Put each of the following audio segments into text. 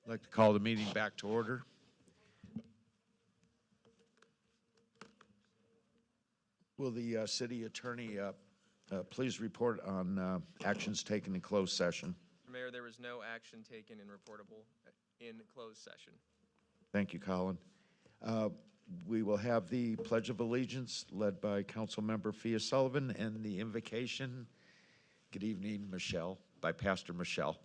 I'd like to call the meeting back to order. Will the city attorney please report on actions taken in closed session? Mr. Mayor, there was no action taken and reportable in closed session. Thank you, Colin. We will have the Pledge of Allegiance led by Councilmember Fia Sullivan and the invocation, good evening, Michelle, by Pastor Michelle.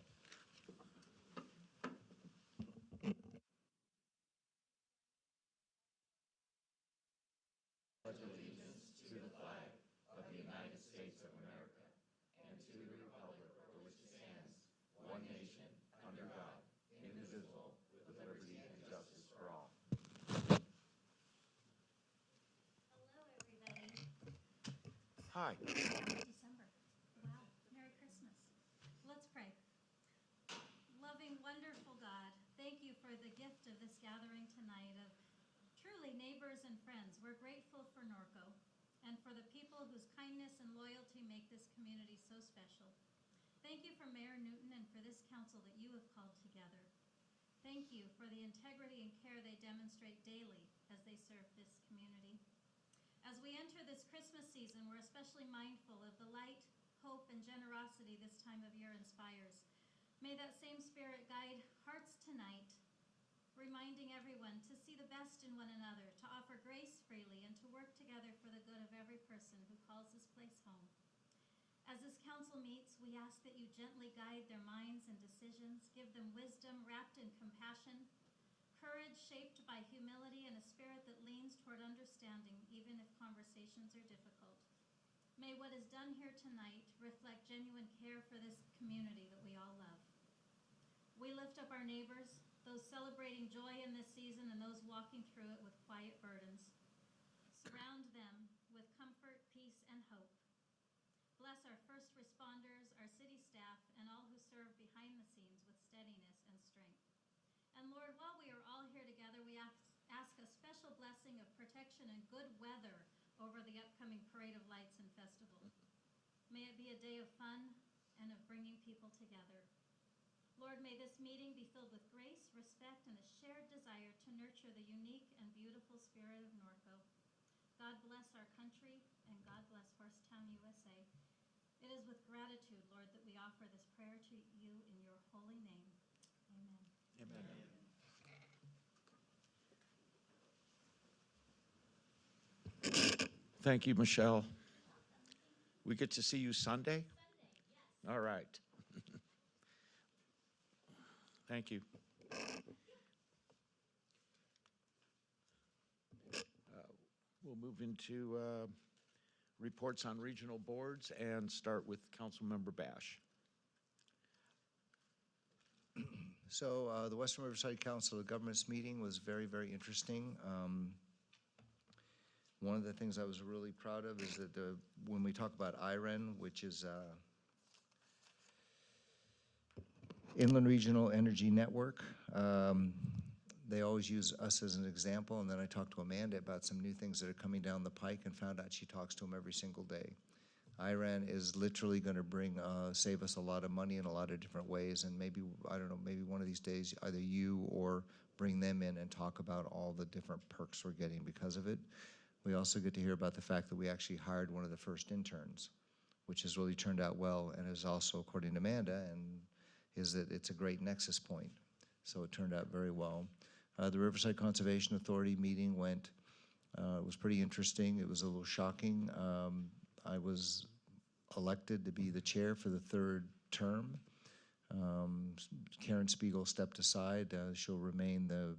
Hi. December. Wow. Merry Christmas. Let's pray. Loving, wonderful God, thank you for the gift of this gathering tonight of truly neighbors and friends. We're grateful for Norco and for the people whose kindness and loyalty make this community so special. Thank you for Mayor Newton and for this council that you have called together. Thank you for the integrity and care they demonstrate daily as they serve this community. As we enter this Christmas season, we're especially mindful of the light, hope, and generosity this time of year inspires. May that same spirit guide hearts tonight, reminding everyone to see the best in one another, to offer grace freely, and to work together for the good of every person who calls this place home. As this council meets, we ask that you gently guide their minds and decisions, give them wisdom wrapped in compassion, courage shaped by humility, and a spirit that leans toward understanding, even if conversations are difficult. May what is done here tonight reflect genuine care for this community that we all love. We lift up our neighbors, those celebrating joy in this season and those walking through it with quiet burdens. Surround them with comfort, peace, and hope. Bless our first responders, our city staff, and all who serve behind the scenes with steadiness and strength. And Lord, while we are all here together, we ask a special blessing of protection and good weather over the upcoming Parade of Lights and Festival. May it be a day of fun and of bringing people together. Lord, may this meeting be filled with grace, respect, and a shared desire to nurture the unique and beautiful spirit of Norco. God bless our country, and God bless Horsetown, USA. It is with gratitude, Lord, that we offer this prayer to you in your holy name. Amen. Amen. Thank you, Michelle. We get to see you Sunday? Yes. All right. Thank you. We'll move into reports on regional boards and start with Councilmember Bash. So the Western Riverside Council of Governments meeting was very, very interesting. One of the things I was really proud of is that when we talk about IREN, which is Inland Regional Energy Network, they always use us as an example, and then I talked to Amanda about some new things that are coming down the pike and found out she talks to them every single day. IREN is literally going to save us a lot of money in a lot of different ways, and maybe, I don't know, maybe one of these days either you or bring them in and talk about all the different perks we're getting because of it. We also get to hear about the fact that we actually hired one of the first interns, which has really turned out well, and is also, according to Amanda, and is that it's a great nexus point. So it turned out very well. The Riverside Conservation Authority meeting went, it was pretty interesting. It was a little shocking. I was elected to be the chair for the third term. Karen Spiegel stepped aside. She'll remain the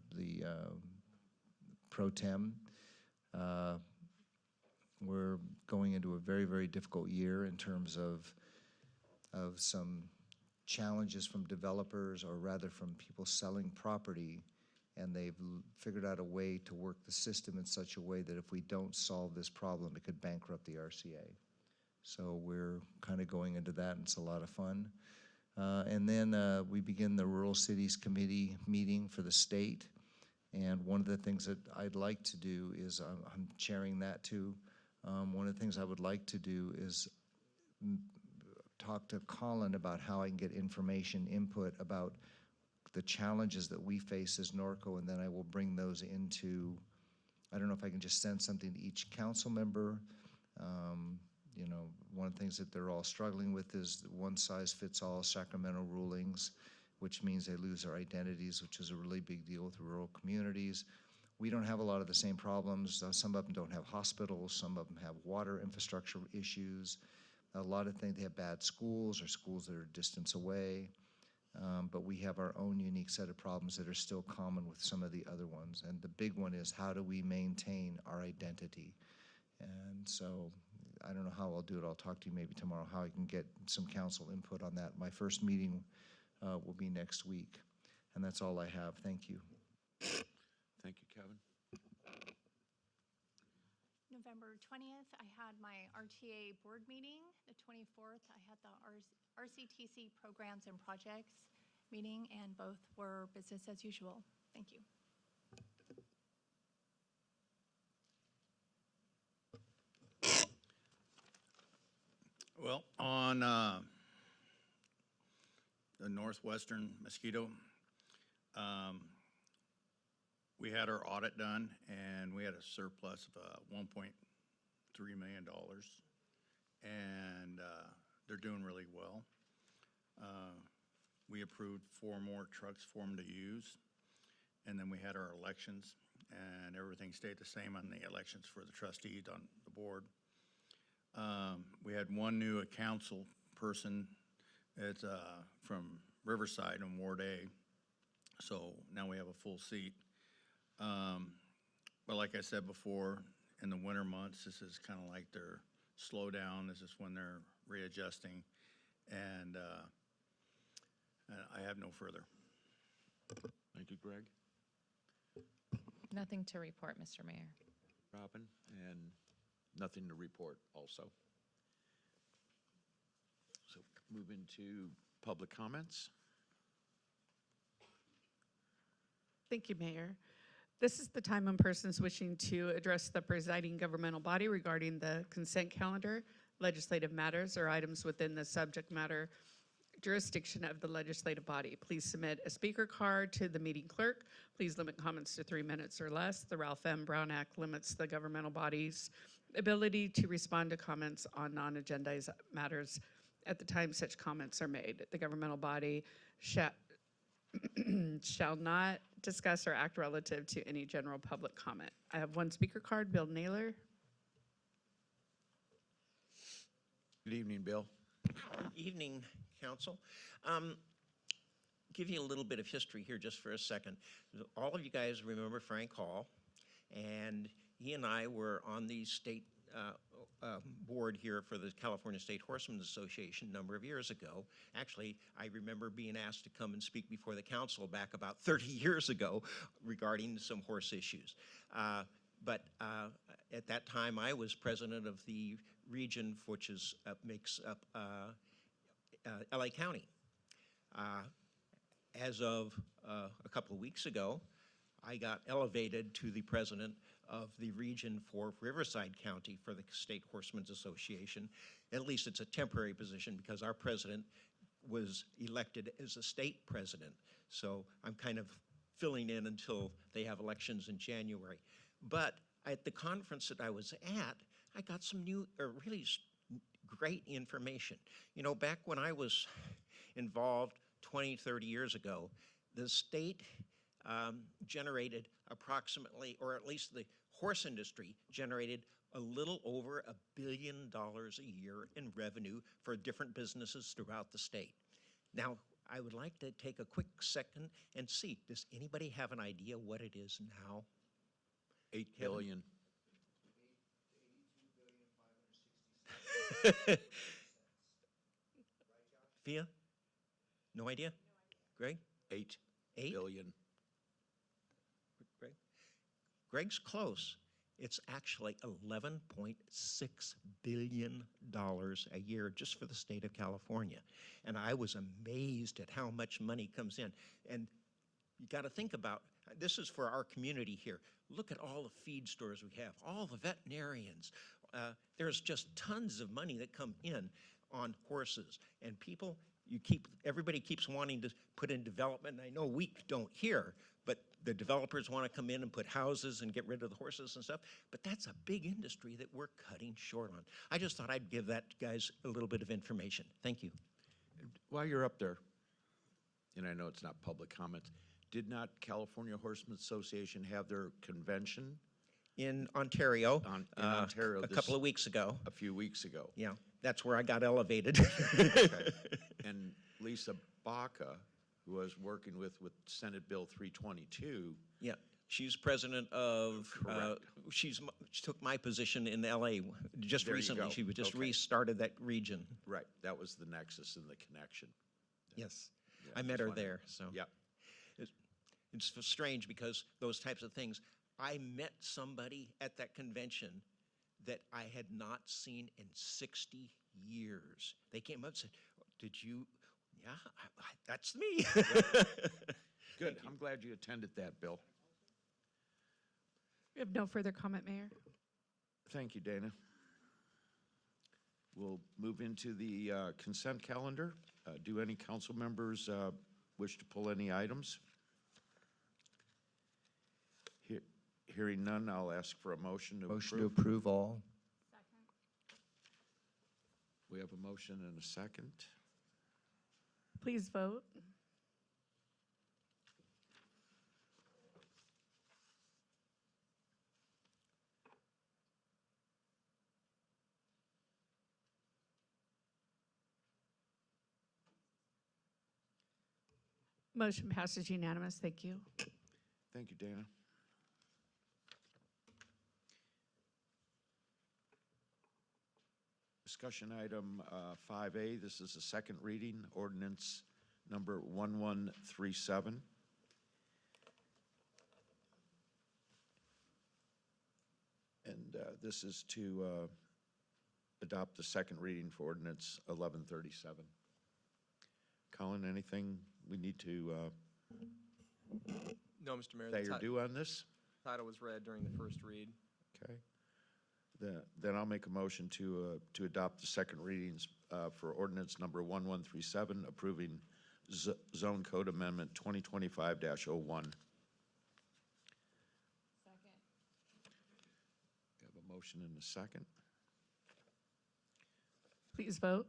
pro tem. We're going into a very, very difficult year in terms of some challenges from developers, or rather from people selling property, and they've figured out a way to work the system in such a way that if we don't solve this problem, it could bankrupt the RCA. So we're kind of going into that, and it's a lot of fun. And then we begin the Rural Cities Committee meeting for the state. And one of the things that I'd like to do is, I'm chairing that too. One of the things I would like to do is talk to Colin about how I can get information input about the challenges that we face as Norco, and then I will bring those into, I don't know if I can just send something to each council member. You know, one of the things that they're all struggling with is one-size-fits-all Sacramento rulings, which means they lose their identities, which is a really big deal with rural communities. We don't have a lot of the same problems. Some of them don't have hospitals. Some of them have water infrastructure issues. A lot of things, they have bad schools or schools that are distance away. But we have our own unique set of problems that are still common with some of the other ones. And the big one is, how do we maintain our identity? And so I don't know how I'll do it. I'll talk to you maybe tomorrow, how I can get some council input on that. My first meeting will be next week. And that's all I have. Thank you. Thank you, Kevin. November 20th, I had my RTA board meeting. The 24th, I had the RCTC programs and projects meeting, and both were business as usual. Thank you. Well, on the northwestern mosquito, we had our audit done, and we had a surplus of $1.3 million, and they're doing really well. We approved 4 more trucks for them to use, and then we had our elections, and everything stayed the same on the elections for the trustees on the board. We had one new council person. It's from Riverside in Ward A, so now we have a full seat. But like I said before, in the winter months, this is kind of like their slowdown. This is when they're readjusting, and I have no further. Thank you, Greg. Nothing to report, Mr. Mayor. Robin, and nothing to report also. So move into public comments. Thank you, Mayor. This is the time when persons wishing to address the presiding governmental body regarding the consent calendar, legislative matters, or items within the subject matter jurisdiction of the legislative body. Please submit a speaker card to the meeting clerk. Please limit comments to 3 minutes or less. The Ralph M. Brown Act limits the governmental body's ability to respond to comments on non-agendized matters at the time such comments are made. The governmental body shall not discuss or act relative to any general public comment. I have one speaker card, Bill Naylor. Good evening, Bill. Evening, Council. Give you a little bit of history here just for a second. All of you guys remember Frank Hall, and he and I were on the state board here for the California State Horsemen's Association a number of years ago. Actually, I remember being asked to come and speak before the council back about 30 years ago regarding some horse issues. But at that time, I was president of the region which is makes up LA County. As of a couple of weeks ago, I got elevated to the president of the region for Riverside County for the State Horsemen's Association. At least it's a temporary position because our president was elected as a state president. So I'm kind of filling in until they have elections in January. But at the conference that I was at, I got some new, really great information. You know, back when I was involved 20, 30 years ago, the state generated approximately, or at least the horse industry generated a little over $1 billion a year in revenue for different businesses throughout the state. Now, I would like to take a quick second and see, does anybody have an idea what it is now? 8 billion. Fia? No idea? Greg? 8 8 billion. Greg? Greg's close. It's actually $11.6 billion a year just for the state of California. And I was amazed at how much money comes in. And you got to think about, this is for our community here. Look at all the feed stores we have, all the veterinarians. There's just tons of money that come in on horses. And people everybody keeps wanting to put in development. I know we don't here, but the developers want to come in and put houses and get rid of the horses and stuff. But that's a big industry that we're cutting short on. I just thought I'd give that guys a little bit of information. Thank you. While you're up there, and I know it's not public comments, did not California Horsemen's Association have their convention In Ontario, in Ontario a couple of weeks ago. a few weeks ago? Yeah, that's where I got elevated. Okay. And Lisa Baca, who was working with Senate Bill 322, Yeah, she's president of, Correct. she took my position in LA just There you recently. go. She just Okay. restarted that region. right, that was the nexus and the connection. Yes, Yeah, I met just her wanted- there, so. Yep. It's strange because those types of things, I met somebody at that convention that I had not seen in 60 years. They came up and said, did you, yeah, that's me. Good, I'm glad you attended that, Bill. We have no further comment, Mayor. Thank you, Dana. We'll move into the consent calendar. Do any council members wish to pull any items? Hearing none, I'll ask for a motion to Motion to approve. approve all. We have a motion and a second. Please vote. Motion passes unanimous. Thank you. Thank you, Dana. Discussion item 5A, this is a second reading, ordinance number 1137. And this is to adopt the second reading for ordinance 1137. Colin, anything we need to No, Mr. Mayor. say The or do on this? title was read during the first read. Okay. Then I'll make a motion to adopt the second readings for ordinance number 1137, approving Zone Code Amendment 2025-01. Second. We have a motion and a second. Please vote.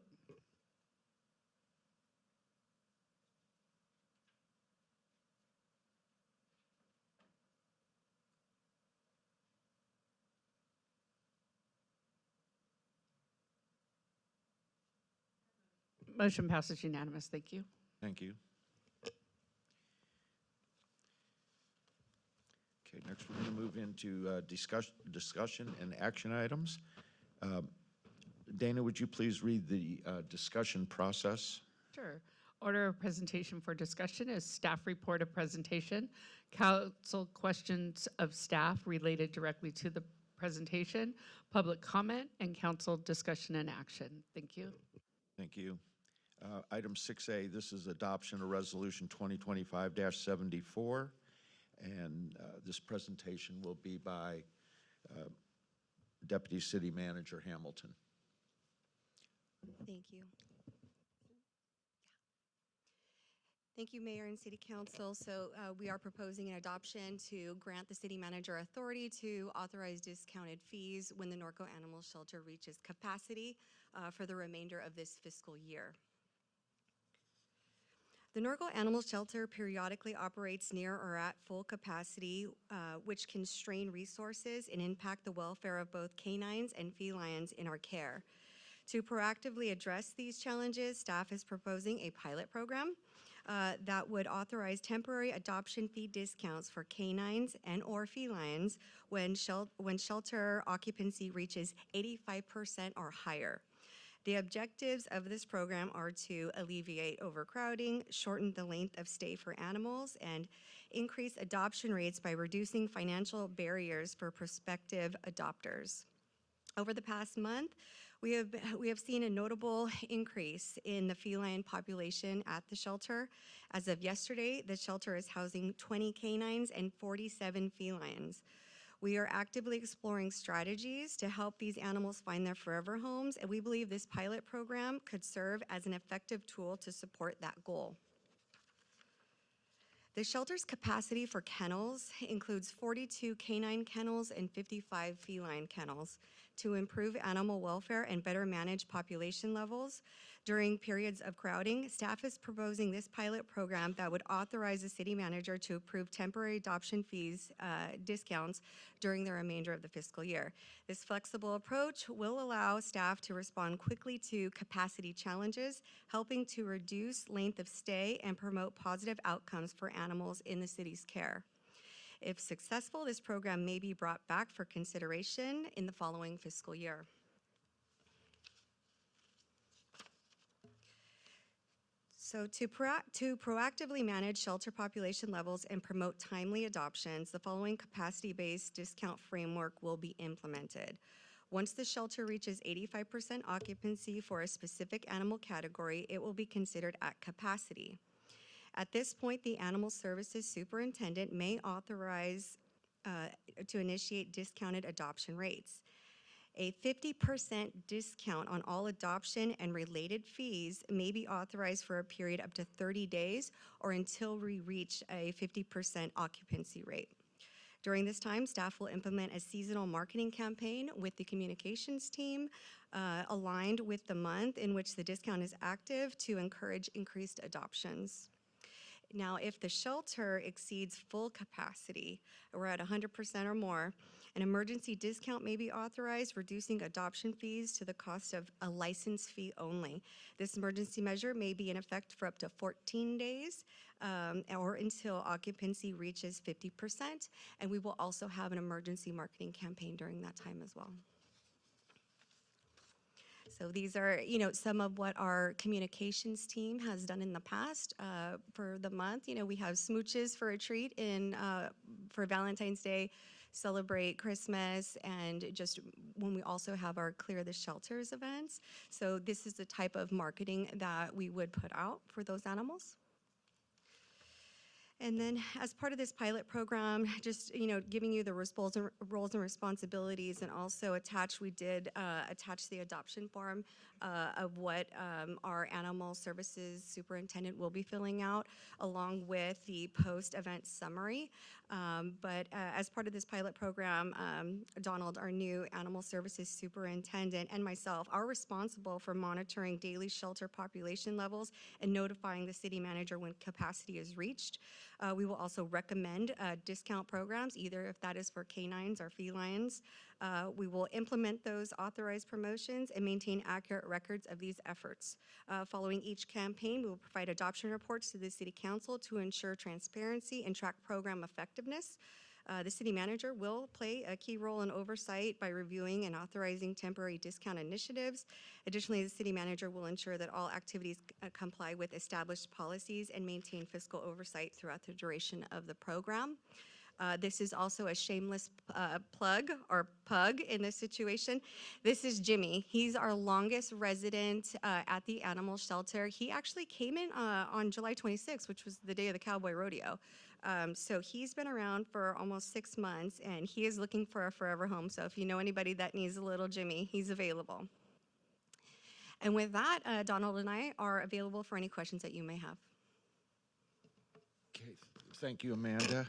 Motion passes unanimous. Thank you. Thank you. Okay, next we're going to move into discussion and action items. Dana, would you please read the discussion process? Sure. Order of presentation for discussion is staff report of presentation, council questions of staff related directly to the presentation, public comment, and council discussion and action. Thank you. Thank you. Item 6A, this is adoption of resolution 2025-74, and this presentation will be by Deputy City Manager Hamilton. Thank you. Thank you, Mayor and City Council. So we are proposing an adoption to grant the city manager authority to authorize discounted fees when the Norco Animal Shelter reaches capacity for the remainder of this fiscal year. The Norco Animal Shelter periodically operates near or at full capacity, which can strain resources and impact the welfare of both canines and felines in our care. To proactively address these challenges, staff is proposing a pilot program that would authorize temporary adoption fee discounts for canines and/or felines when shelter occupancy reaches 85% or higher. The objectives of this program are to alleviate overcrowding, shorten the length of stay for animals, and increase adoption rates by reducing financial barriers for prospective adopters. Over the past month, we have seen a notable increase in the feline population at the shelter. As of yesterday, the shelter is housing 20 canines and 47 felines. We are actively exploring strategies to help these animals find their forever homes, and we believe this pilot program could serve as an effective tool to support that goal. The shelter's capacity for kennels includes 42 canine kennels and 55 feline kennels. To improve animal welfare and better manage population levels during periods of crowding, staff is proposing this pilot program that would authorize the city manager to approve temporary adoption fees discounts during the remainder of the fiscal year. This flexible approach will allow staff to respond quickly to capacity challenges, helping to reduce length of stay and promote positive outcomes for animals in the city's care. If successful, this program may be brought back for consideration in the following fiscal year. So to proactively manage shelter population levels and promote timely adoptions, the following capacity-based discount framework will be implemented. Once the shelter reaches 85% occupancy for a specific animal category, it will be considered at capacity. At this point, the Animal Services Superintendent may authorize to initiate discounted adoption rates. A 50% discount on all adoption and related fees may be authorized for a period up to 30 days or until we reach a 50% occupancy rate. During this time, staff will implement a seasonal marketing campaign with the communications team aligned with the month in which the discount is active to encourage increased adoptions. Now, if the shelter exceeds full capacity, we're at 100% or more, an emergency discount may be authorized, reducing adoption fees to the cost of a license fee only. This emergency measure may be in effect for up to 14 days or until occupancy reaches 50%, and we will also have an emergency marketing campaign during that time as well. So these are, some of what our communications team has done in the past for the month. We have smooches for a treat for Valentine's Day, celebrate Christmas, and just when we also have our Clear the Shelters events. So this is the type of marketing that we would put out for those animals. And then as part of this pilot program, just, giving you the roles and responsibilities, and also we did attach the adoption form of what our Animal Services Superintendent will be filling out, along with the post-event summary. But as part of this pilot program, Donald, our new Animal Services Superintendent, and myself are responsible for monitoring daily shelter population levels and notifying the city manager when capacity is reached. We will also recommend discount programs, either if that is for canines or felines. We will implement those authorized promotions and maintain accurate records of these efforts. Following each campaign, we will provide adoption reports to the City Council to ensure transparency and track program effectiveness. The city manager will play a key role in oversight by reviewing and authorizing temporary discount initiatives. Additionally, the city manager will ensure that all activities comply with established policies and maintain fiscal oversight throughout the duration of the program. This is also a shameless plug or pug in this situation. This is Jimmy. He's our longest resident at the animal shelter. He actually came in on July 26th, which was the day of the Cowboy Rodeo. So he's been around for almost 6 months, and he is looking for a forever home. So if you know anybody that needs a little Jimmy, he's available. And with that, Donald and I are available for any questions that you may have. Okay, thank you, Amanda.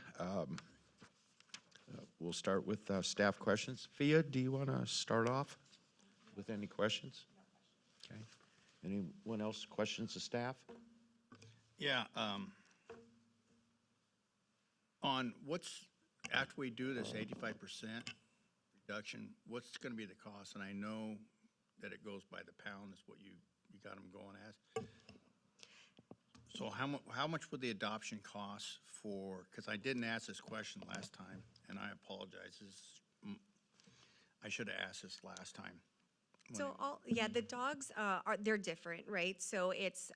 We'll start with staff questions. Fia, do you want to start off with any questions? Okay. Anyone else questions of staff? Yeah, on after we do this 85% reduction, what's going to be the cost? And I know that it goes by the pound, is what you got them going as. So how much would the adoption cost for, because I didn't ask this question last time, and I apologize. I should have asked this last time. So the dogs they're different, right? So it's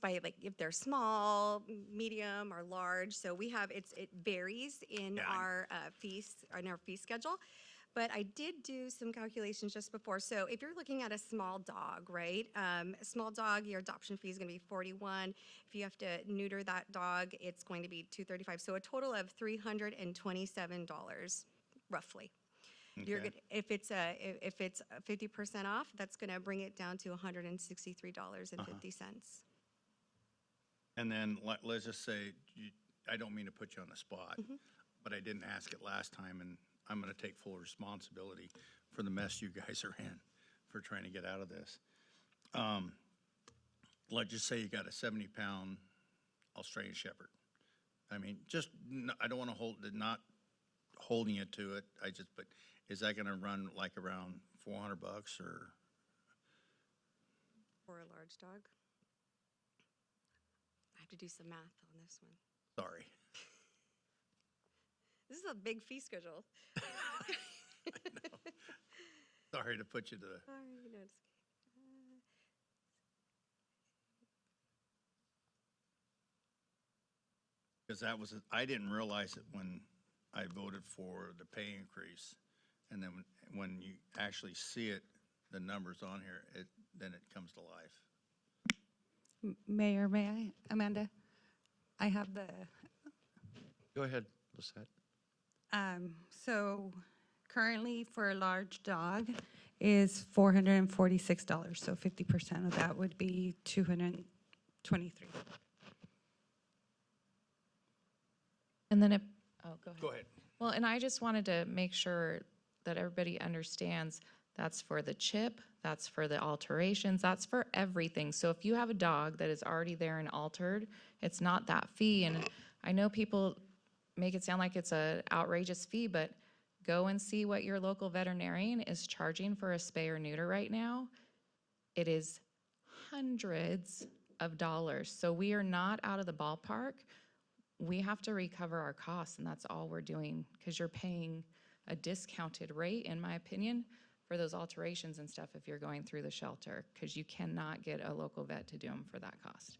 by if they're small, medium, or large. So we have it varies in our fee schedule. But I did do some calculations just before. So if you're looking at a small dog, right? A small dog, your adoption fee is going to be $41. If you have to neuter that dog, it's going to be $235. So a total of $327 roughly. You're Okay. gonna, if it's 50% off, that's gonna bring it down to $163.50. And then let's just say, I don't mean to put you on the spot, but I didn't ask it last time, and I'm going to take full responsibility for the mess you guys are in for trying to get out of this. Let's just say you got a 70-pound Australian Shepherd. I mean, just, I don't want to not holding you to it. But is that going to run like around $400 or? For a large dog. I have to do some math on this one. Sorry. This is a big fee schedule. Sorry to put you to the. Sorry, no, it's Because I didn't realize it when I voted for the pay increase. And then when you actually see it, the numbers on here, then it comes to life. Mayor, may I? Amanda? I have the, Go ahead, Lisette. so currently for a large dog is $446, so 50% of that would be $223. And then oh, go ahead. Go ahead. Well, and I just wanted to make sure that everybody understands that's for the chip, that's for the alterations, that's for everything. So if you have a dog that is already there and altered, it's not that fee. And I know people make it sound like it's an outrageous fee, but go and see what your local veterinarian is charging for a spay or neuter right now. It is hundreds of dollars. So we are not out of the ballpark. We have to recover our costs, and that's all we're doing, because you're paying a discounted rate, in my opinion, for those alterations and stuff if you're going through the shelter, because you cannot get a local vet to do them for that cost.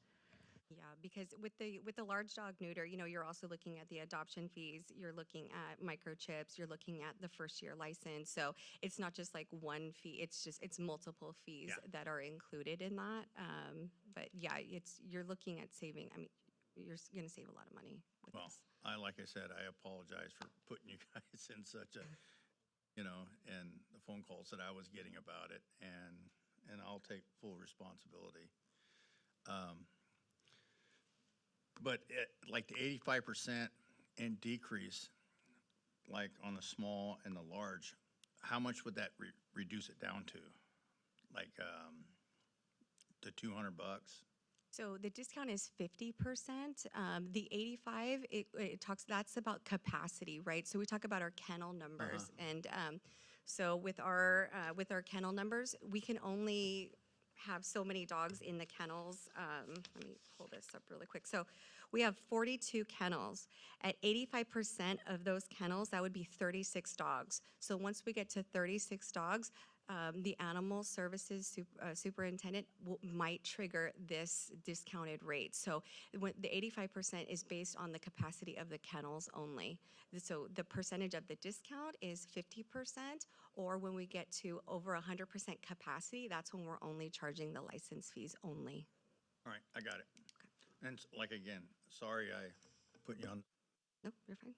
Yeah, because with the large dog neuter, you're also looking at the adoption fees, you're looking at microchips, you're looking at the first year license. So it's not just like one fee, it's multiple fees that are included in that. But yeah, you're looking at saving, I mean, you're going to save a lot of money with this. Like I said, I apologize for putting you guys in such a, and the phone calls that I was getting about it, and I'll take full responsibility. But like the 85% and decrease, like on the small and the large, how much would that reduce it down to? Like to $200? So the discount is 50%. The 85, it talks, that's about capacity, right? So we talk about our kennel numbers. And so with our kennel numbers, we can only have so many dogs in the kennels. Let me pull this up really quick. So we have 42 kennels. At 85% of those kennels, that would be 36 dogs. So once we get to 36 dogs, the animal services superintendent might trigger this discounted rate. So when the 85% is based on the capacity of the kennels only. So the percentage of the discount is 50%, or when we get to over 100% capacity, that's when we're only charging the license fees only. All right, I got it. Okay. And like, again, sorry I put you on. No, you're fine.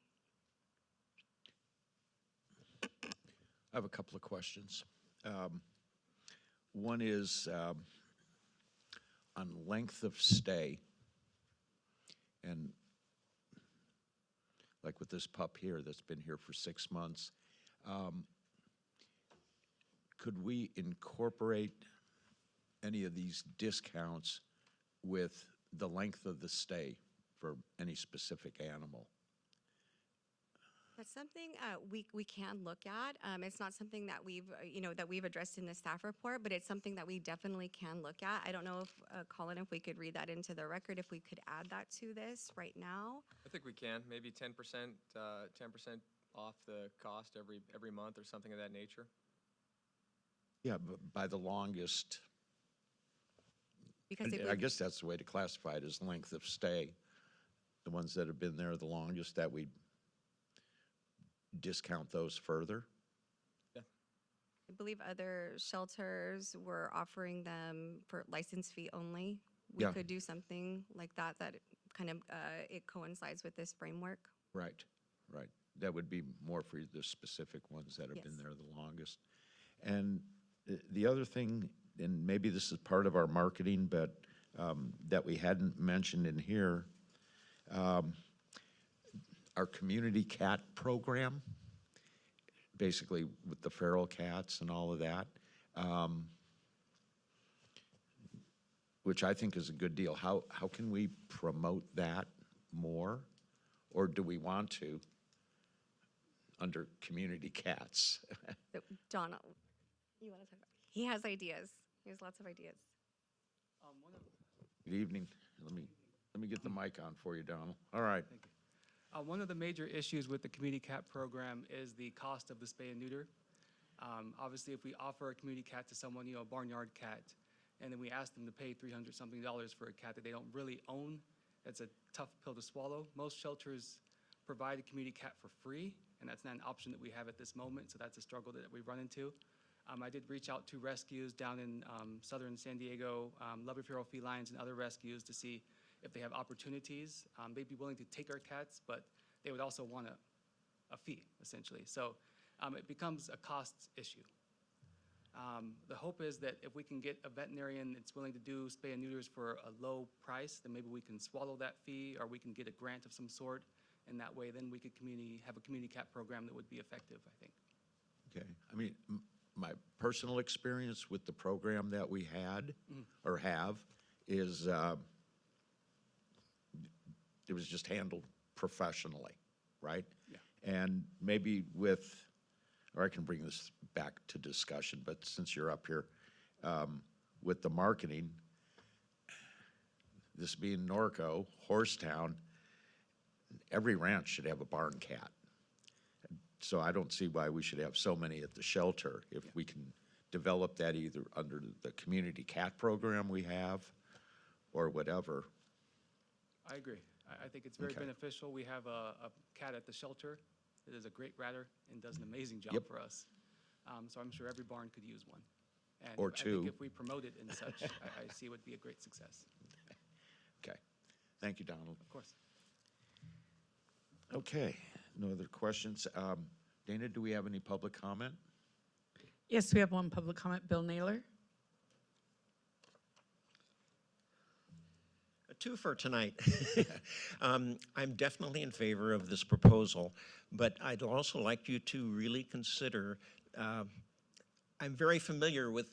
I have a couple of questions. One is on length of stay. And like with this pup here that's been here for 6 months, could we incorporate any of these discounts with the length of the stay for any specific animal? That's something we can look at. It's not something that we've addressed in the staff report, but it's something that we definitely can look at. I don't know if Colin, if we could read that into the record, if we could add that to this right now. I think we can, maybe 10% off the cost every month or something of that nature. Yeah, but by the longest, Because I guess that's the way to classify it, is length of stay. The ones that have been there the longest, that we discount those further? Yeah. I believe other shelters were offering them for license fee only. We Yeah. could do something like that, that kind of, it coincides with this framework. Right, right. that would be more for the specific ones that have been Yes. there the longest. And the other thing, and maybe this is part of our marketing, but that we hadn't mentioned in here, our community cat program, basically with the feral cats and all of that, which I think is a good deal. How can we promote that more? Or do we want to under community cats? So, Donald, you want to talk about? He has ideas. He has lots of ideas. Good evening. Let me get the mic on for you, Donald. All right. Thank you. One of the major issues with the community cat program is the cost of the spay and neuter. Obviously, if we offer a community cat to someone, a barnyard cat, and then we ask them to pay $300-something for a cat that they don't really own, that's a tough pill to swallow. Most shelters provide a community cat for free, and that's not an option that we have at this moment, so that's a struggle that we run into. I did reach out to rescues down in southern San Diego, Lovely Feral Felines and other rescues to see if they have opportunities. They'd be willing to take our cats, but they would also want a fee, essentially. So it becomes a cost issue. The hope is that if we can get a veterinarian that's willing to do spay and neuters for a low price, then maybe we can swallow that fee, or we can get a grant of some sort, and that way then we could have a community cat program that would be effective, I think. Okay. I mean, my personal experience with the program that we had or have is it was just handled professionally, right? Yeah. And maybe or I can bring this back to discussion, but since you're up here, with the marketing, this being Norco, Horsetown, every ranch should have a barn cat. So I don't see why we should have so many at the shelter. If we can develop that either under the community cat program we have or whatever. I agree. I think it's very Okay. beneficial. We have a cat at the shelter that is a great ratter and does an amazing job Yep. for us. So I'm sure every barn could use one. And Or I two. think if we promote it and such, I see it would be a great success. Okay. Thank you, Donald. Of course. Okay. No other questions? Dana, do we have any public comment? Yes, we have one public comment. Bill Naylor. Two for tonight. I'm definitely in favor of this proposal, but I'd also like you to really consider, I'm very familiar with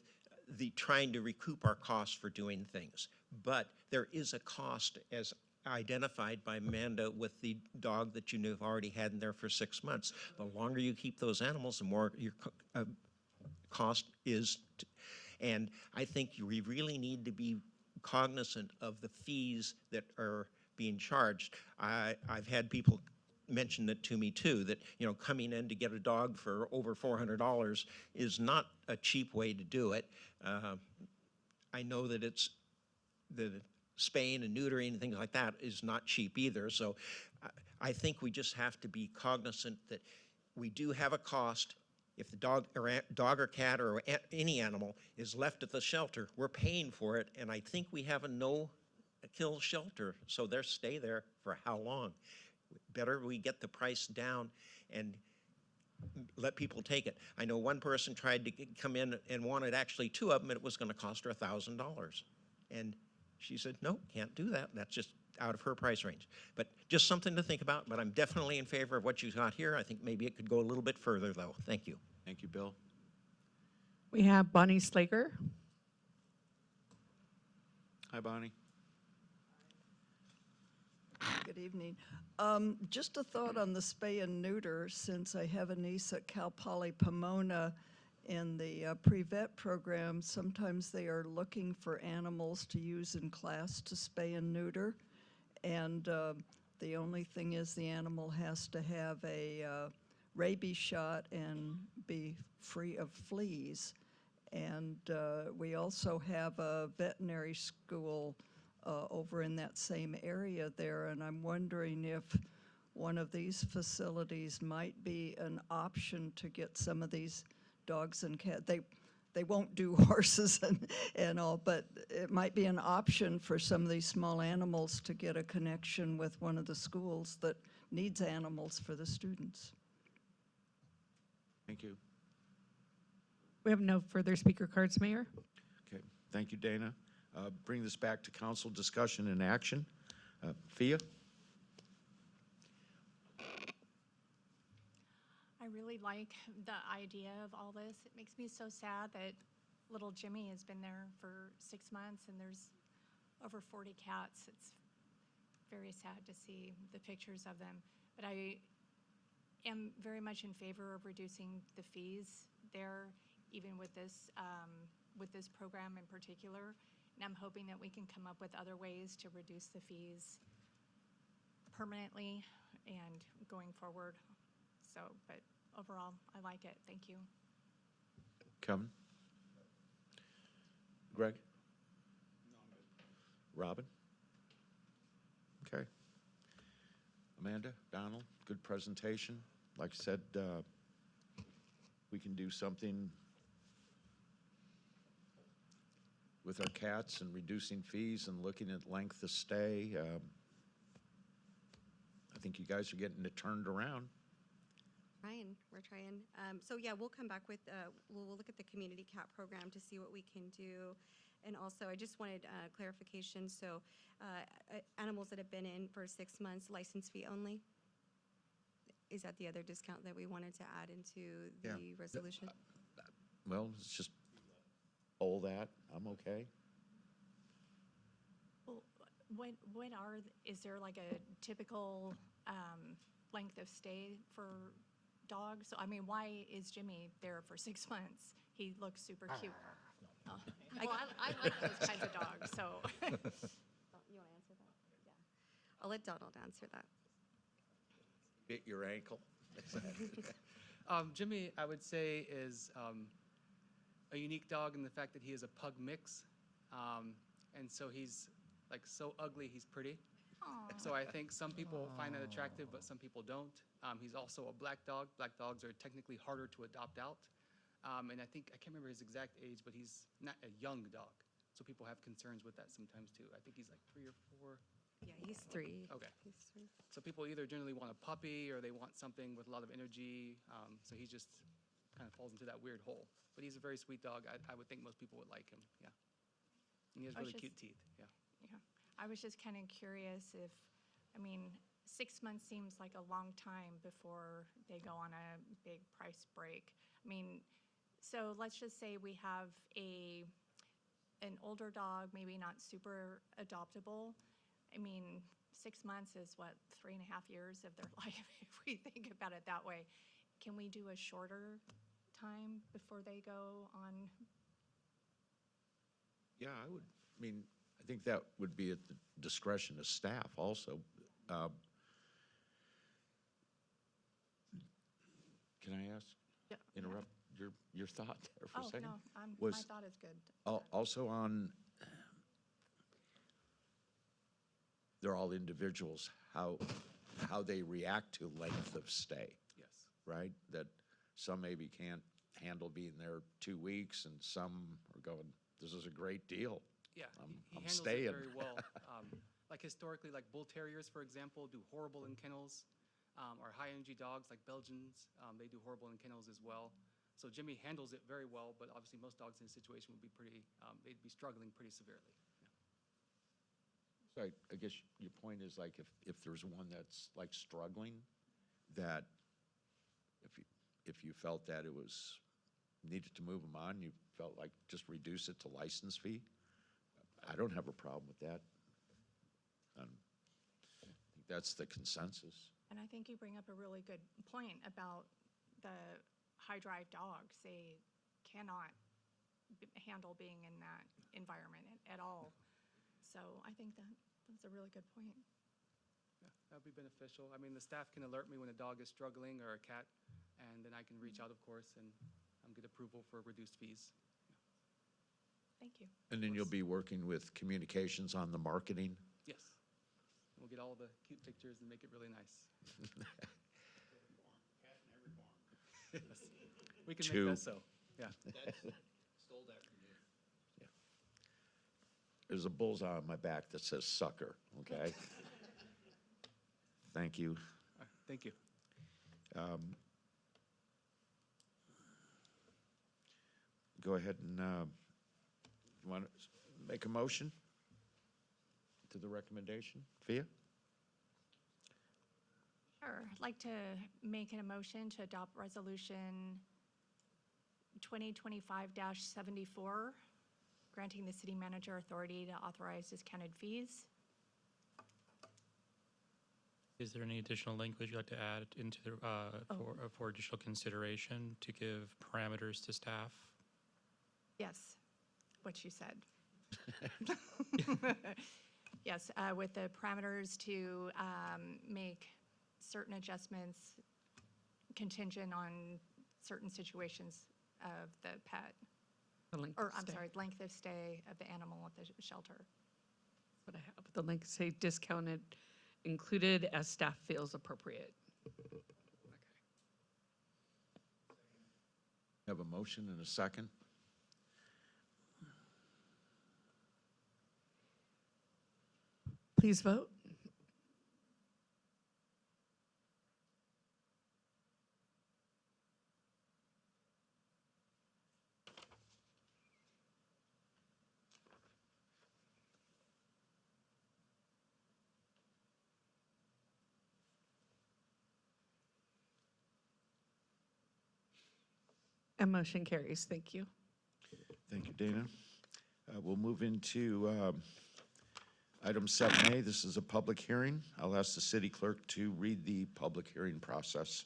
the trying to recoup our costs for doing things, but there is a cost as identified by Amanda with the dog that you have already had in there for 6 months. The longer you keep those animals, the more your cost is. And I think we really need to be cognizant of the fees that are being charged. I've had people mention it to me too, that coming in to get a dog for over $400 is not a cheap way to do it. I know that it's the spaying and neutering and things like that is not cheap either. So I think we just have to be cognizant that we do have a cost. If the dog or cat or any animal is left at the shelter, we're paying for it, and I think we have a no-kill shelter, so they'll stay there for how long? Better we get the price down and let people take it. I know one person tried to come in and wanted actually 2 of them, and it was going to cost her $1,000. And she said, no, can't do that. That's just out of her price range. But just something to think about, but I'm definitely in favor of what you got here. I think maybe it could go a little bit further, though. Thank you. Thank you, Bill. We have Bonnie Slager. Hi, Bonnie. Good evening. Just a thought on the spay and neuter, since I have a niece at Cal Poly Pomona in the pre-vet program. Sometimes they are looking for animals to use in class to spay and neuter. And the only thing is the animal has to have a rabies shot and be free of fleas. And we also have a veterinary school over in that same area there, and I'm wondering if one of these facilities might be an option to get some of these dogs and cats. They won't do horses and all, but it might be an option for some of these small animals to get a connection with one of the schools that needs animals for the students. Thank you. We have no further speaker cards, Mayor. Okay, thank you, Dana. Bring this back to council discussion and action. Fia? I really like the idea of all this. It makes me so sad that little Jimmy has been there for 6 months and there's over 40 cats. It's very sad to see the pictures of them. But I am very much in favor of reducing the fees there, even with this program in particular. And I'm hoping that we can come up with other ways to reduce the fees permanently and going forward. So, but overall, I like it. Thank you. Kevin? Greg? Robin? Okay. Amanda, Donald, good presentation. Like I said, we can do something with our cats and reducing fees and looking at length of stay. I think you guys are getting it turned around. We're trying. So yeah, we'll come back with, we'll look at the community cat program to see what we can do. And also, I just wanted clarification. So animals that have been in for 6 months, license fee only? Is that the other discount that we wanted to add into the resolution? Well, it's just all that. I'm okay. Well, is there like a typical length of stay for dogs? I mean, why is Jimmy there for 6 months? He looks super cute. Oh. Well, I like those kinds of dogs, so. You want to answer that? Yeah. I'll let Donald answer that. Bit your ankle. Jimmy, I would say, is a unique dog in the fact that he is a pug mix. And so he's like so ugly, he's pretty. Aw. So I think some people find that attractive, but some people don't. He's also a black dog. Black dogs are technically harder to adopt out. And I think, I can't remember his exact age, but he's not a young dog. So people have concerns with that sometimes too. I think he's like 3 or 4. Yeah, he's 3. Okay. He's 3. So people either generally want a puppy or they want something with a lot of energy. So he just kind of falls into that weird hole. But he's a very sweet dog. I would think most people would like him, yeah. And he has really cute teeth, yeah. Yeah, I was just kind of curious if, I mean, 6 months seems like a long time before they go on a big price break. I mean, so let's just say we have an older dog, maybe not super adoptable. I mean, 6 months is what, 3.5 years of their life, if we think about it that way. Can we do a shorter time before they go on? Yeah, I think that would be at the discretion of staff also. Can I ask? Yeah. Interrupt your thought there for a second? Oh, no, Was my thought is good. Also on, they're all individuals, how they react to length of stay, Yes. right? That some maybe can't handle being there 2 weeks, and some are going, this is a great deal. Yeah, I'm he handles staying. it very well. Like historically, like bull terriers, for example, do horrible in kennels. Or high energy dogs like Belgians, they do horrible in kennels as well. So Jimmy handles it very well, but obviously most dogs in this situation would be pretty, they'd be struggling pretty severely. So I guess your point is like if there's one that's like struggling, that if you felt that it was needed to move them on, you felt like just reduce it to license fee, I don't have a problem with that. I think that's the consensus. And I think you bring up a really good point about the high drive dogs. They cannot handle being in that environment at all. So I think that's a really good point. Yeah, that would be beneficial. I mean, the staff can alert me when a dog is struggling or a cat, and then I can reach out, of course, and get approval for reduced fees. Thank you. And then you'll be working with communications on the marketing? Yes. We'll get all the cute pictures and make it really nice. We can make that so, yeah. Stole that from you. Yeah. There's a bullseye on my back that says sucker, okay? Thank you. Thank you. Go ahead and, you want to make a motion to the recommendation? Fia? Sure. I'd like to make an motion to adopt Resolution 2025-74, granting the city manager authority to authorize discounted fees. Is there any additional language you'd like to add into the, for additional consideration to give parameters to staff? Yes, what you said. Yes, with the parameters to make certain adjustments contingent on certain situations of the pet. Length of stay of the animal at the shelter. That's what I have. The link say discounted, included as staff feels appropriate. Have a motion and a second. Please vote. And motion carries. Thank you. Thank you, Dana. We'll move into item 7A. This is a public hearing. I'll ask the city clerk to read the public hearing process.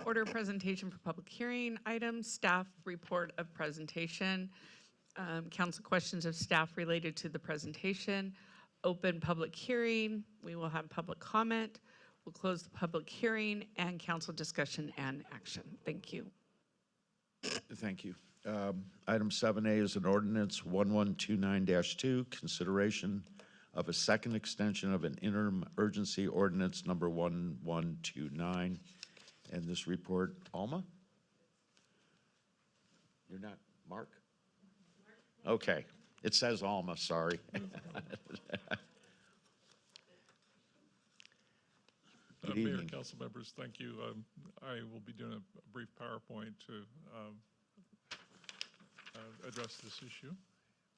Order presentation for public hearing items, staff report of presentation, council questions of staff related to the presentation, open public hearing, we will have public comment, we'll close the public hearing, and council discussion and action. Thank you. Thank you. Item 7A is an ordinance 1129-2, consideration of a second extension of an interim urgency ordinance number 1129. And this report, Alma? You're not Mark? Okay. It says Alma, sorry. Good Mayor, evening. council members, thank you. I will be doing a brief PowerPoint to address this issue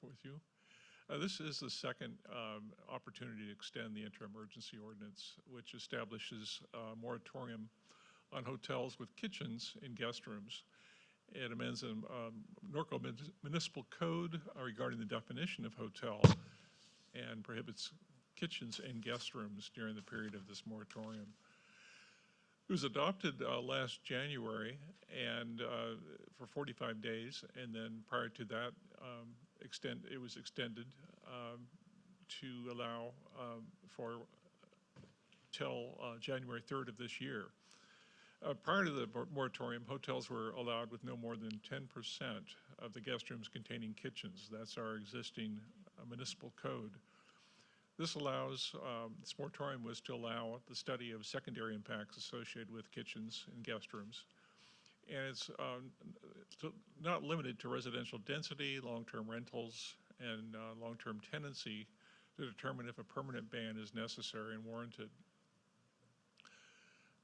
with you. This is the second opportunity to extend the interim urgency ordinance, which establishes a moratorium on hotels with kitchens in guest rooms. It amends a Norco Municipal Code regarding the definition of hotel and prohibits kitchens in guest rooms during the period of this moratorium. It was adopted last January and for 45 days, and then prior to that, it was extended to allow for till January 3rd of this year. Prior to the moratorium, hotels were allowed with no more than 10% of the guest rooms containing kitchens. That's our existing municipal code. This moratorium was to allow the study of secondary impacts associated with kitchens and guest rooms. And it's not limited to residential density, long-term rentals, and long-term tenancy to determine if a permanent ban is necessary and warranted.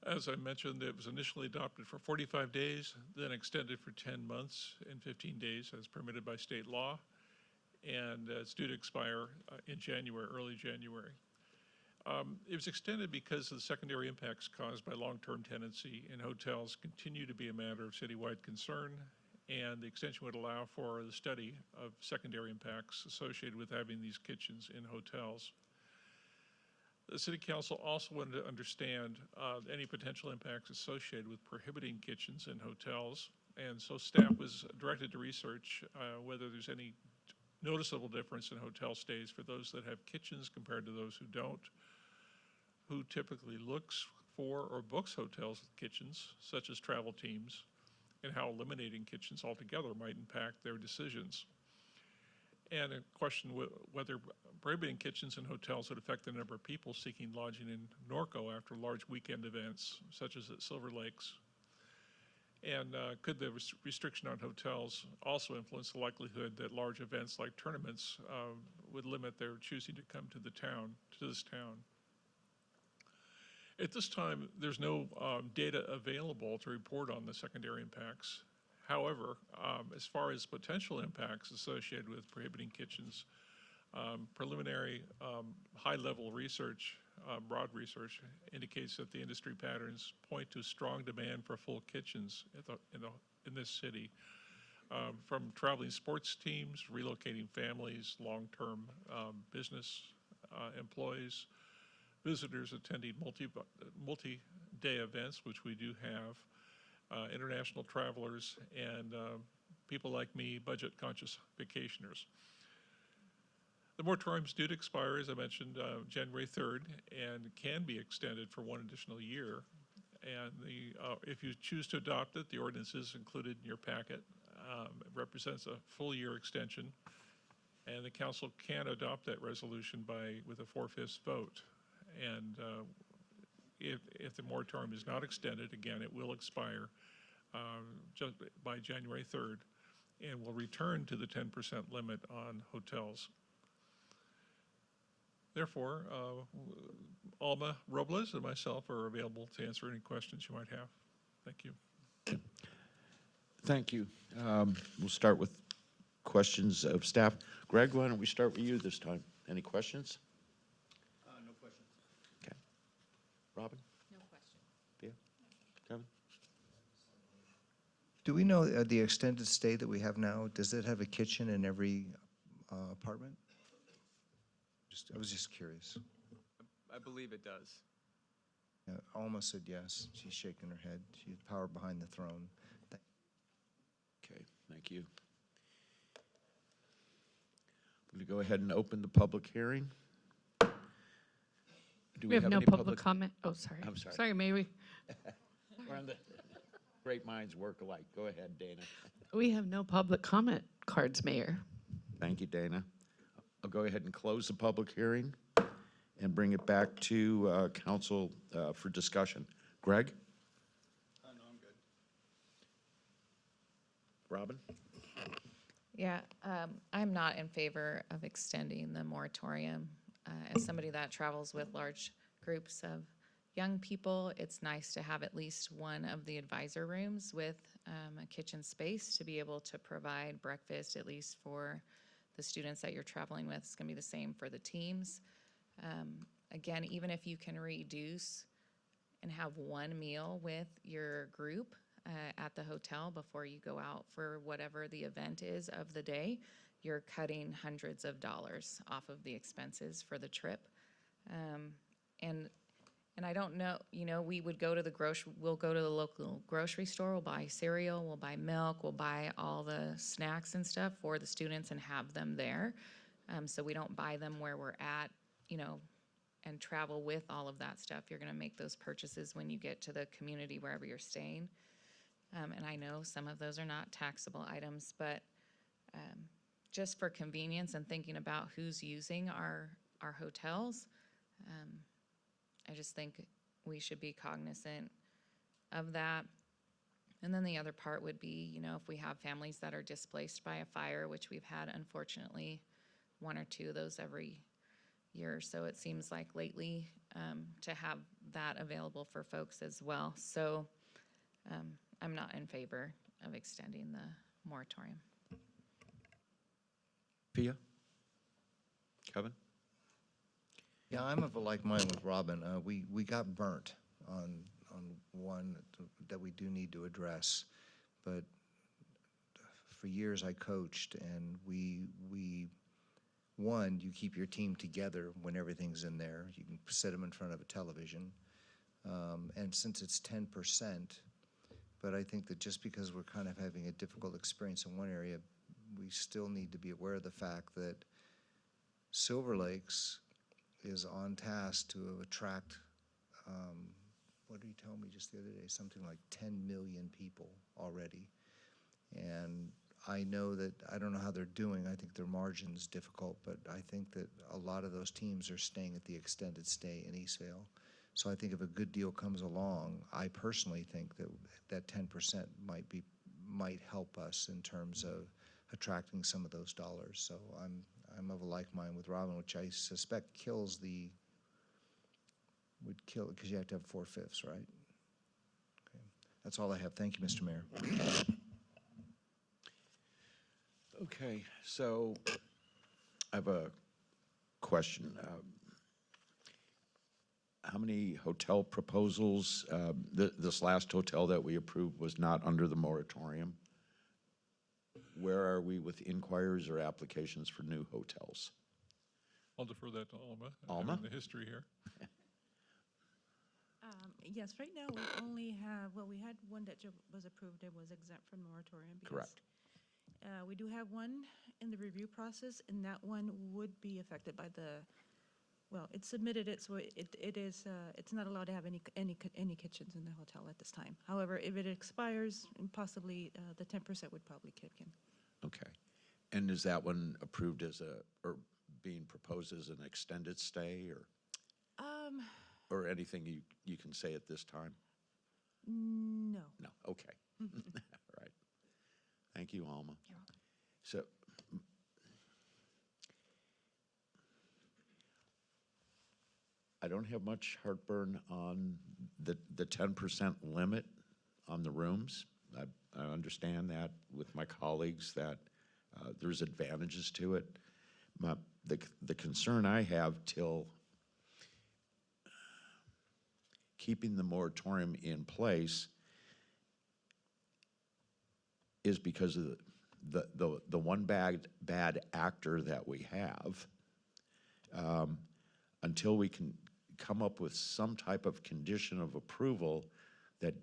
As I mentioned, it was initially adopted for 45 days, then extended for 10 months and 15 days as permitted by state law, and it's due to expire in January, early January. It was extended because the secondary impacts caused by long-term tenancy in hotels continue to be a matter of citywide concern, and the extension would allow for the study of secondary impacts associated with having these kitchens in hotels. The City Council also wanted to understand any potential impacts associated with prohibiting kitchens in hotels, and so staff was directed to research whether there's any noticeable difference in hotel stays for those that have kitchens compared to those who don't, who typically looks for or books hotels with kitchens, such as travel teams, and how eliminating kitchens altogether might impact their decisions. And a question whether prohibiting kitchens in hotels would affect the number of people seeking lodging in Norco after large weekend events, such as at Silver Lakes. And could the restriction on hotels also influence the likelihood that large events like tournaments would limit their choosing to come to this town? At this time, there's no data available to report on the secondary impacts. However, as far as potential impacts associated with prohibiting kitchens, preliminary high-level research, broad research, indicates that the industry patterns point to strong demand for full kitchens in this city. From traveling sports teams, relocating families, long-term business employees, visitors attending multi-day events, which we do have, international travelers, and people like me, budget-conscious vacationers. The moratorium is due to expire, as I mentioned, January 3rd, and can be extended for one additional year. And if you choose to adopt it, the ordinance is included in your packet. It represents a full year extension, and the council can adopt that resolution with a 4/5 vote. And if the moratorium is not extended, again, it will expire just by January 3rd, and will return to the 10% limit on hotels. Therefore, Alma Robles and myself are available to answer any questions you might have. Thank you. Thank you. We'll start with questions of staff. Greg, why don't we start with you this time? Any questions? No questions. Okay. Robin? No question. Thea? Kevin? Do we know the extended stay that we have now, does it have a kitchen in every apartment? I was just curious. I believe it does. Yeah, Alma said yes. She's shaking her head. She's power behind the throne. Okay, thank you. I'm going to go ahead and open the public hearing. Do We have no any public comment. Oh, sorry. I'm sorry. Sorry, may we? We're on the great minds work alike. Go ahead, Dana. We have no public comment cards, Mayor. Thank you, Dana. I'll go ahead and close the public hearing and bring it back to council for discussion. Greg? No, I'm good. Robin? Yeah, I'm not in favor of extending the moratorium. As somebody that travels with large groups of young people, it's nice to have at least one of the advisor rooms with a kitchen space to be able to provide breakfast, at least for the students that you're traveling with. It's going to be the same for the teams. Again, even if you can reduce and have one meal with your group at the hotel before you go out for whatever the event is of the day, you're cutting hundreds of dollars off of the expenses for the trip. And I don't know, we would go to we'll go to the local grocery store, we'll buy cereal, we'll buy milk, we'll buy all the snacks and stuff for the students and have them there. So we don't buy them where we're at, and travel with all of that stuff. You're gonna make those purchases when you get to the community wherever you're staying. And I know some of those are not taxable items, but just for convenience and thinking about who's using our hotels, I just think we should be cognizant of that. And then the other part would be, if we have families that are displaced by a fire, which we've had, unfortunately, one or two of those every year. So it seems like lately to have that available for folks as well. So I'm not in favor of extending the moratorium. Pia? Kevin? Yeah, I'm of a like mind with Robin. We got burnt on one that we do need to address, but for years I coached, and you keep your team together when everything's in there. You can sit them in front of a television, and since it's 10%, but I think that just because we're kind of having a difficult experience in one area, we still need to be aware of the fact that Silver Lakes is on task to attract, what did he tell me just the other day? Something like 10 million people already. And I know that, I don't know how they're doing. I think their margin's difficult, but I think that a lot of those teams are staying at the extended stay in Eastvale. So I think if a good deal comes along, I personally think that 10% might help us in terms of attracting some of those dollars. So I'm of a like mind with Robin, which I suspect kills the would kill it because you have to have 4/5, right? Okay. That's all I have. Thank you, Mr. Mayor. Okay, so I have a question. How many hotel proposals, this last hotel that we approved was not under the moratorium? Where are we with inquiries or applications for new hotels? I'll defer that to Alma. Alma? Having the history here. Yes, right now we only have, well, we had one that was approved, it was exempt from moratorium. Because, Correct. we do have one in the review process, and that one would be affected by the, well, it submitted it, so it is, it's not allowed to have any kitchens in the hotel at this time. However, if it expires, possibly the 10% would probably kick in. Okay. And is that one approved as or being proposed as an extended stay, or anything you can say at this time? No. No, okay. All right. Thank you, Alma. You're welcome. So, I don't have much heartburn on the 10% limit on the rooms. I understand that with my colleagues that there's advantages to it. The concern I have till keeping the moratorium in place is because of the one bad actor that we have. Until we can come up with some type of condition of approval that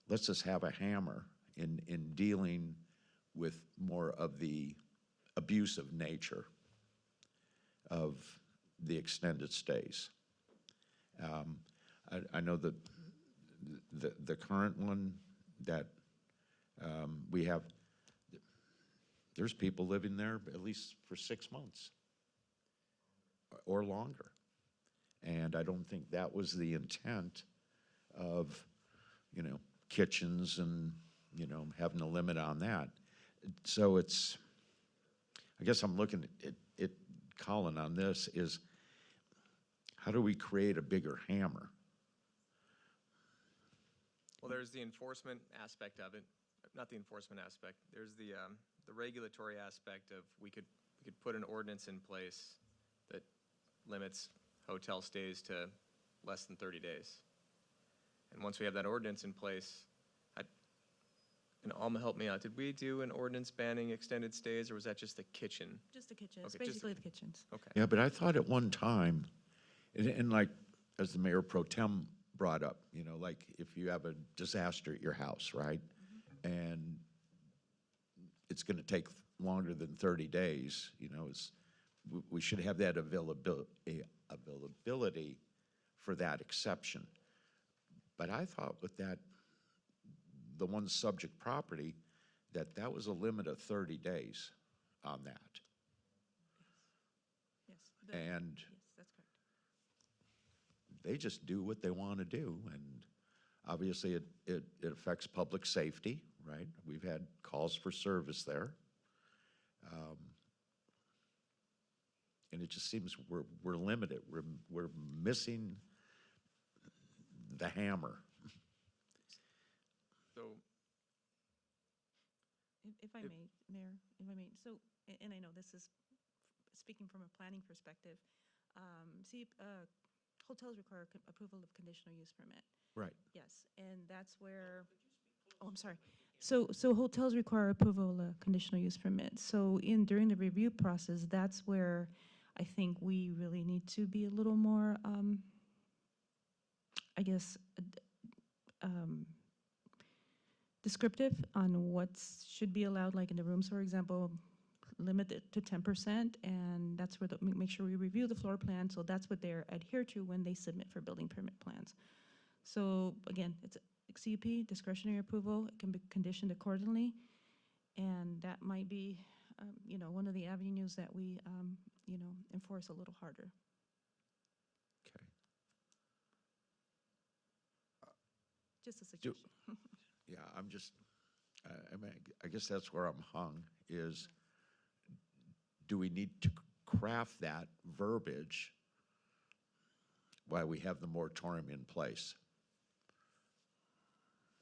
lets us have a hammer in dealing with more of the abusive nature of the extended stays. I know that the current one that we have, there's people living there at least for 6 months or longer. And I don't think that was the intent of, kitchens and, having a limit on that. So I guess I'm looking at it, Colin, on this is, how do we create a bigger hammer? Well, there's the enforcement aspect of it, not the enforcement aspect. There's the regulatory aspect of we could put an ordinance in place that limits hotel stays to less than 30 days. And once we have that ordinance in place, and Alma, help me out, did we do an ordinance banning extended stays, or was that just the kitchen? Just the kitchen, it's Okay, basically the kitchens. Okay. Yeah, but I thought at one time, and like, as the Mayor Pro Tem brought up, like if you have a disaster at your house, right? And it's gonna take longer than 30 days, we should have that availability for that exception. But I thought with that, the one subject property, that was a limit of 30 days on that. Yes. And Yes, that's correct. they just do what they want to do, and obviously it affects public safety, right? We've had calls for service there. And it just seems we're limited. We're missing the hammer. So, If I may, Mayor, if I may, so, and I know this is speaking from a planning perspective, hotels require approval of conditional use permit. Right. Yes, and that's where, I'm sorry. So hotels require approval of conditional use permit. So during the review process, that's where I think we really need to be a little more, I guess, descriptive on what should be allowed, like in the rooms, for example, limit it to 10%, and that's where make sure we review the floor plan, so that's what they're adhere to when they submit for building permit plans. So again, it's a CUP, discretionary approval, it can be conditioned accordingly, and that might be, one of the avenues that we, enforce a little harder. Okay. Just a suggestion. Yeah, I'm just, I guess that's where I'm hung, is do we need to craft that verbiage while we have the moratorium in place.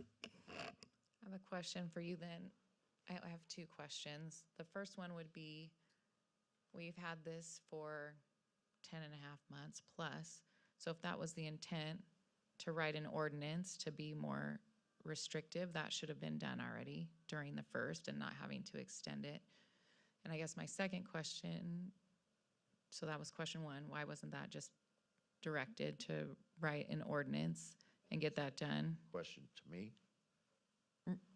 I have a question for you then. I have two questions. The first one would be, we've had this for 10 and a half months plus. So if that was the intent to write an ordinance to be more restrictive, that should have been done already during the first and not having to extend it. And I guess my second question, so that was question one, why wasn't that just directed to write an ordinance and get that done? Question to me?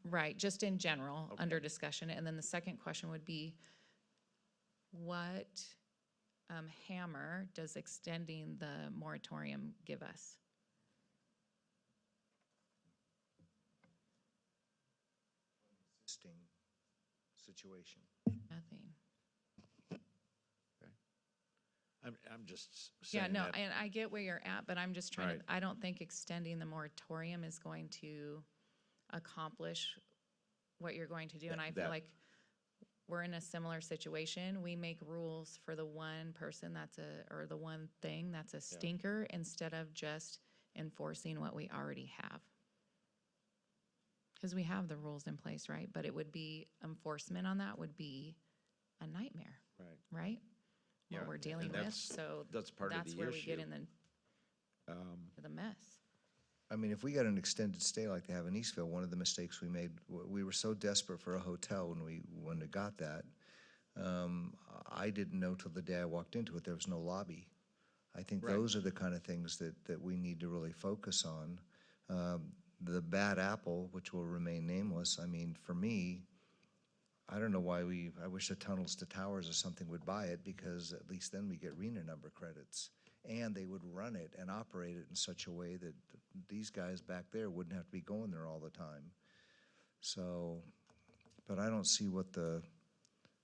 Right, just in general, Okay. under discussion. And then the second question would be, what hammer does extending the moratorium give us? Existing situation. Nothing. I'm just Yeah, saying no, that. and I get where you're at, but I'm just trying Right. to, I don't think extending the moratorium is going to accomplish what you're going to do. And I feel That- like we're in a similar situation. We make rules for the one person or the one thing that's a stinker instead of just enforcing what we already have. Because we have the rules in place, right? But it would be, enforcement on that would be a nightmare, Right. right? Yeah, What we're and dealing with, that's- so that's part of that's the where we get issue. in the mess. I mean, if we got an extended stay like they have in Eastville, one of the mistakes we made, we were so desperate for a hotel when we got that. I didn't know till the day I walked into it, there was no lobby. I think Right. those are the kind of things that we need to really focus on. The bad apple, which will remain nameless, I mean, for me, I don't know why I wish the Tunnels to Towers or something would buy it, because at least then we get RENA number credits. And they would run it and operate it in such a way that these guys back there wouldn't have to be going there all the time. So, but I don't see I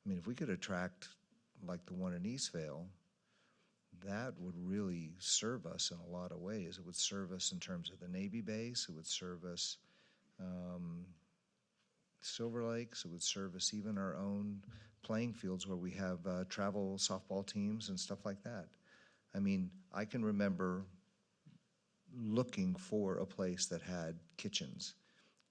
mean, if we could attract like the one in Eastvale, that would really serve us in a lot of ways. It would serve us in terms of the Navy base, it would serve us Silver Lakes, it would serve us even our own playing fields where we have travel softball teams and stuff like that. I mean, I can remember looking for a place that had kitchens,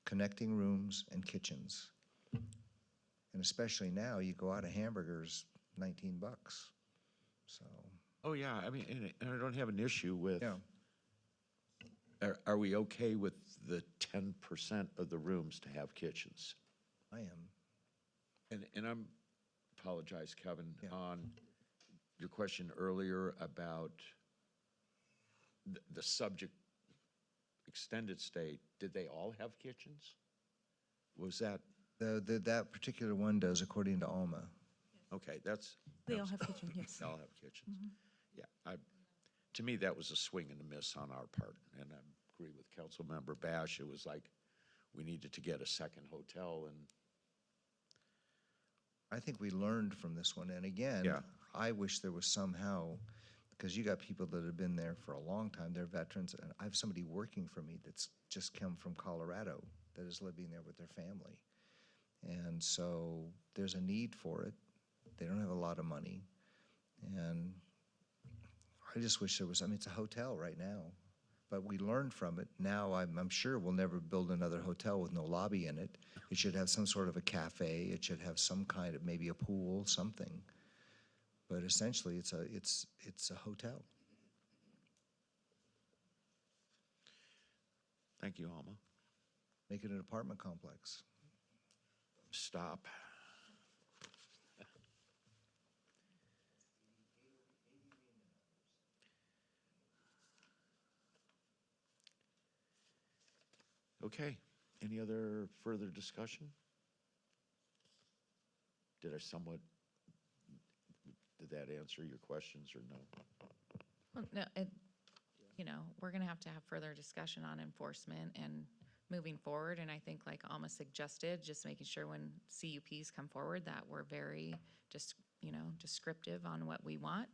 connecting rooms and kitchens. And especially now, you go out of hamburgers, $19. So, Oh, yeah, I mean, and I don't have an issue with. yeah. Are we okay with the 10% of the rooms to have kitchens? I am. And I'm, apologize, Kevin, Yeah. on your question earlier about the subject extended stay, did they all have kitchens? Was that, That particular one does, according to Alma. okay, that's. They all have kitchen, yes. They all have kitchens. Yeah, to me, that was a swing and a miss on our part, and I agree with Councilmember Bash. It was like, we needed to get a second hotel, and I think we learned from this one, and again, Yeah. I wish there was somehow, because you got people that have been there for a long time, they're veterans, and I have somebody working for me that's just come from Colorado that is living there with their family. And so there's a need for it. They don't have a lot of money, and I just wish there was, I mean, it's a hotel right now, but we learned from it. Now I'm sure we'll never build another hotel with no lobby in it. It should have some sort of a cafe. It should have some kind of, maybe a pool, something. But essentially, it's a hotel. thank you, Alma. Make it an apartment complex. Stop. Okay, any other further discussion? Did that answer your questions or no? Well, no, we're gonna have to have further discussion on enforcement and moving forward, and I think like Alma suggested, just making sure when CUPs come forward that we're very descriptive on what we want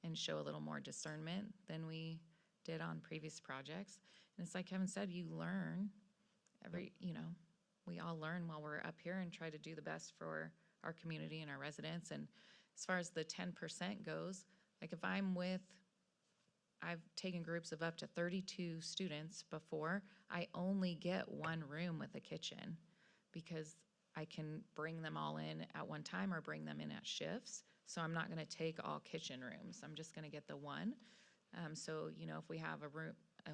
and show a little more discernment than we did on previous projects. And it's like Kevin said, you learn we all learn while we're up here and try to do the best for our community and our residents. And as far as the 10% goes, like if I'm with I've taken groups of up to 32 students before. I only get one room with a kitchen because I can bring them all in at one time or bring them in at shifts. So I'm not going to take all kitchen rooms. I'm just going to get the one. So, you know, if we have a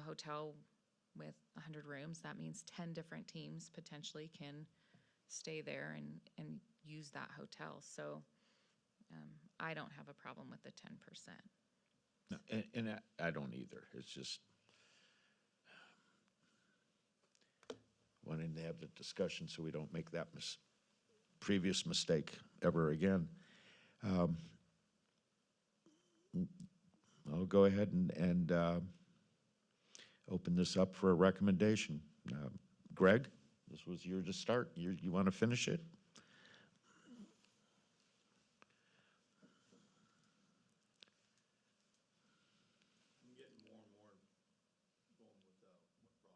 hotel with 100 rooms, that means 10 different teams potentially can stay there and use that hotel. So I don't have a problem with the 10%. No, and I don't either. It's just wanting to have the discussion so we don't make that previous mistake ever again. I'll go ahead and open this up for a recommendation. Greg, this was yours to start. You want to finish it? I'm getting more and more going with what Robin said.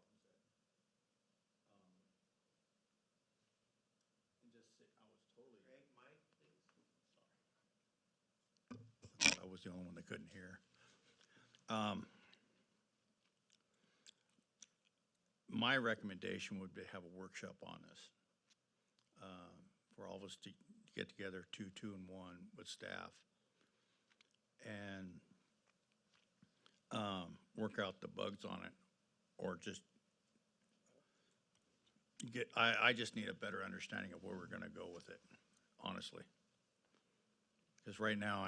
And just say, I was totally. Greg, Mike, please. Sorry. I was the only one that couldn't hear. My recommendation would be have a workshop on this. For all of us to get together, two and one with staff, and work out the bugs on it, or just I just need a better understanding of where we're gonna go with it, honestly. Because right now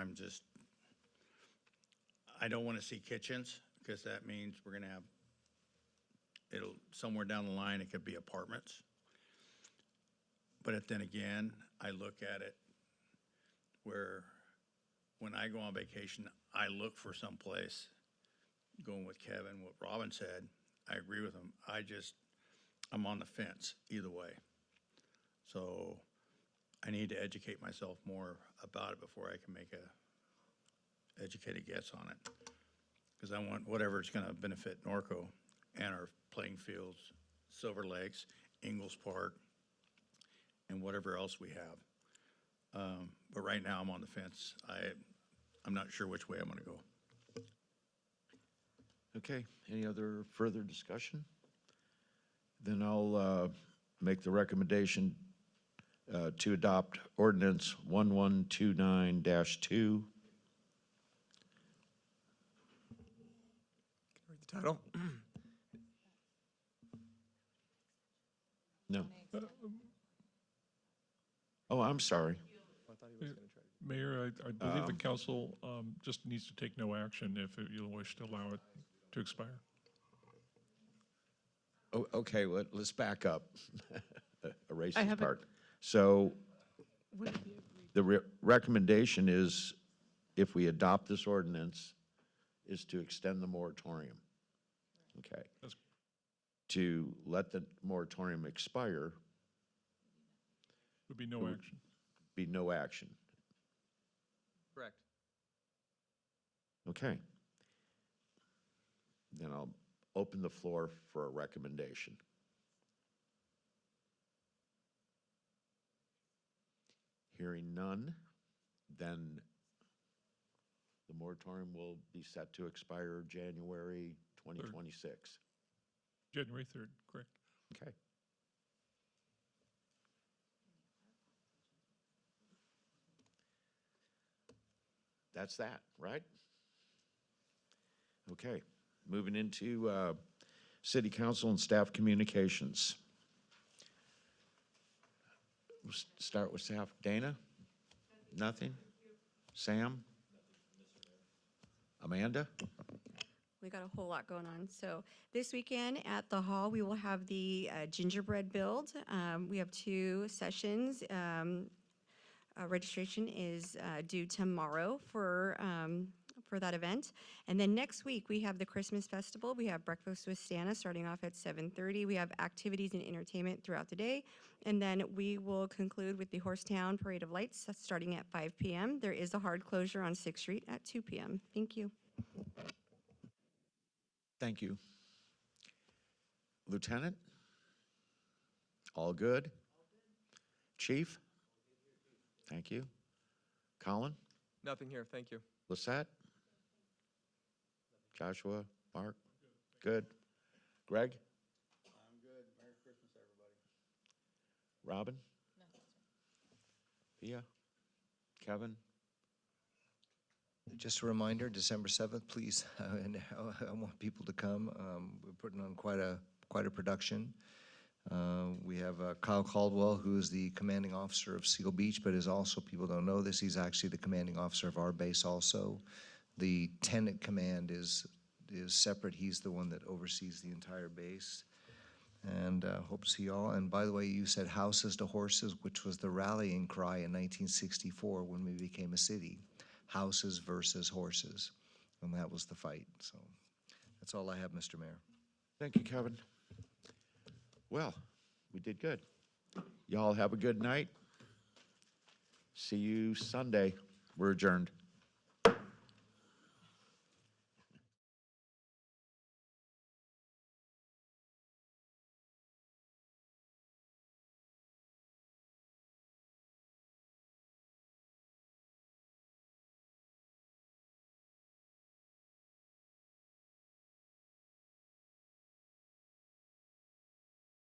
I don't wanna see kitchens, because that means we're gonna have, somewhere down the line, it could be apartments. But then again, I look at it where when I go on vacation, I look for someplace, going with Kevin, what Robin said, I agree with him. I'm on the fence either way. So I need to educate myself more about it before I can make a educated guess on it. Because I want whatever's gonna benefit Norco and our playing fields, Silver Lakes, Ingalls Park, and whatever else we have. But right now I'm on the fence. I'm not sure which way I'm gonna go. Okay, any other further discussion? Then I'll make the recommendation to adopt ordinance 1129-2. Read the title. No. Oh, I'm sorry. Mayor, I believe the council just needs to take no action if you wish to allow it to expire. Oh, okay, let's back up. Erase I this have a- part. So Would it be agreed? the recommendation is, if we adopt this ordinance, is to extend the moratorium. Okay. That's- To let the moratorium expire, Would be no action. be no action. Correct. Okay. Then I'll open the floor for a recommendation. Hearing none, then the moratorium will be set to expire January 2026. January 3rd, correct. Okay. That's that, right? Okay, moving into city council and staff communications. We'll start with staff. Dana? Nothing? Sam? Amanda? We got a whole lot going on. So this weekend at the hall, we will have the gingerbread build. We have 2 sessions. Registration is due tomorrow for that event. And then next week, we have the Christmas festival. We have breakfast with Santa starting off at 7:30. We have activities and entertainment throughout the day. And then we will conclude with the Horsetown Parade of Lights starting at 5 p.m. There is a hard closure on 6th Street at 2 p.m. Thank you. Thank you. Lieutenant? All good? Chief? Thank you. Colin? Nothing here, thank you. Lisette? Joshua? Mark? Good. Greg? I'm good. Merry Christmas, everybody. Robin? Pia? Kevin? Just a reminder, December 7th, please, and I want people to come. We're putting on quite a production. We have Kyle Caldwell, who is the commanding officer of Seal Beach, but is also, people don't know this, he's actually the commanding officer of our base also. The tenant command is separate. He's the one that oversees the entire base. And hope to see you all. And by the way, you said houses to horses, which was the rallying cry in 1964 when we became a city. Houses versus horses. And that was the fight. So that's all I have, Mr. Mayor. Thank you, Kevin. Well, we did good. Y'all have a good night. See you Sunday. We're adjourned.